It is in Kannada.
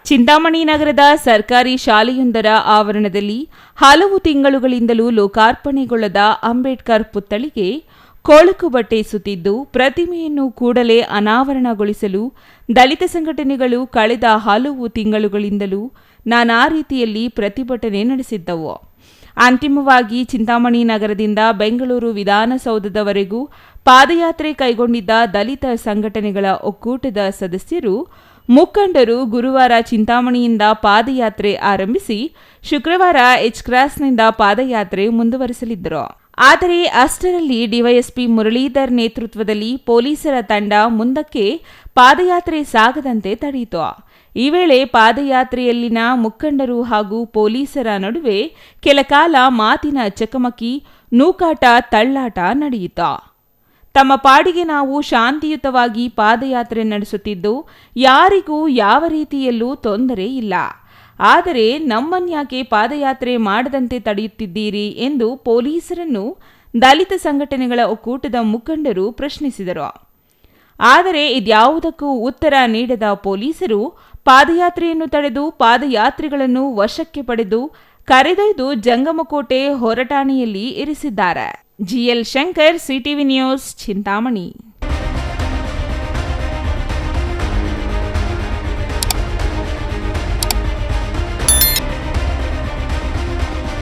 ಚಿಂತಾಮಣಿ ನಗರದ ಸರ್ಕಾರಿ ಶಾಲೆಯೊಂದರ ಆವರಣದಲ್ಲಿ ಹಲವು ತಿಂಗಳುಗಳಿಂದಲೂ ಲೋಕಾರ್ಪಣೆಗೊಳ್ಳದ ಅಂಬೇಡ್ಕರ್ ಪುತ್ಥಳಿಗೆ ಕೊಳಕು ಬಟ್ಟೆ ಸುತ್ತಿದ್ದು, ಪ್ರತಿಮೆಯನ್ನು ಕೂಡಲೇ ಅನಾವರಣಗೊಳಿಸಲು ದಲಿತ ಸಂಘಟನೆಗಳು ಕಳೆದ ಹಲವು ತಿಂಗಳುಗಳಿಂದಲೂ ನಾನಾ ರೀತಿಯಲ್ಲಿ ಪ್ರತಿಭಟನೆ ನಡೆಸಿದ್ದವು. ಅಂತಿಮವಾಗಿ ಚಿಂತಾಮಣಿ ನಗರದಿಂದ ಬೆಂಗಳೂರು ವಿಧಾನಸೌಧದವರೆಗೂ ಪಾದಯಾತ್ರೆ ಕೈಗೊಂಡಿದ್ದ ದಲಿತ ಸಂಘಟನೆಗಳ ಒಕ್ಕೂಟದ ಸದಸ್ಯರು, ಮುಖಂಡರು ಗುರುವಾರ ಚಿಂತಾಮಣಿಯಿಂದ ಪಾದಯಾತ್ರೆ ಆರಂಭಿಸಿ ಶುಕ್ರವಾರ ಎಚ್ ಕ್ರಾಸ್ನಿಂದ ಪಾದಯಾತ್ರೆ ಮುಂದುವರೆಸಲಿದ್ದರು. ಆದರೆ ಅಷ್ಟರಲ್ಲಿ ಡಿವೈಎಸ್ಪಿ ಮುರಳೀಧರ್ ನೇತೃತ್ವದಲ್ಲಿ ಪೊಲೀಸರ ತಂಡ ಮುಂದಕ್ಕೆ ಪಾದಯಾತ್ರೆ ಸಾಗದಂತೆ ತಡೆಯಿತು. ಈ ವೇಳೆ ಪಾದಯಾತ್ರೆಯಲ್ಲಿನ ಮುಖಂಡರು ಹಾಗೂ ಪೊಲೀಸರ ನಡುವೆ ಕೆಲಕಾಲ ಮಾತಿನ ಚಕಮಕಿ, ನೂಕಾಟ, ತಳ್ಳಾಟ ನಡೆಯಿತು. ತಮ್ಮ ಪಾಡಿಗೆ ನಾವು ಶಾಂತಿಯುತವಾಗಿ ಪಾದಯಾತ್ರೆ ನಡೆಸುತ್ತಿದ್ದು, ಯಾರಿಗೂ ಯಾವ ರೀತಿಯಲ್ಲೂ ತೊಂದರೆ ಇಲ್ಲ. ಆದರೆ ನಮ್ಮನ್ಯಾಕೆ ಪಾದಯಾತ್ರೆ ಮಾಡದಂತೆ ತಡೆಯುತ್ತಿದ್ದೀರಿ ಎಂದು ಪೊಲೀಸರನ್ನು ದಲಿತ ಸಂಘಟನೆಗಳ ಒಕ್ಕೂಟದ ಮುಖಂಡರು ಪ್ರಶ್ನಿಸಿದರು. ಆದರೆ ಇದ್ಯಾವುದಕ್ಕೂ ಉತ್ತರ ನೀಡದ ಪೊಲೀಸರು ಪಾದಯಾತ್ರೆಯನ್ನು ತಡೆದು ಪಾದಯಾತ್ರಿಗಳನ್ನು ವಶಕ್ಕೆ ಪಡೆದು ಕರೆದೊಯ್ದು ಜಂಗಮಕೋಟೆ ಹೊರಟಾಣೆಯಲ್ಲಿ ಇರಿಸಿದ್ದಾರೆ. GL Shankar, CTV news, Chintamani.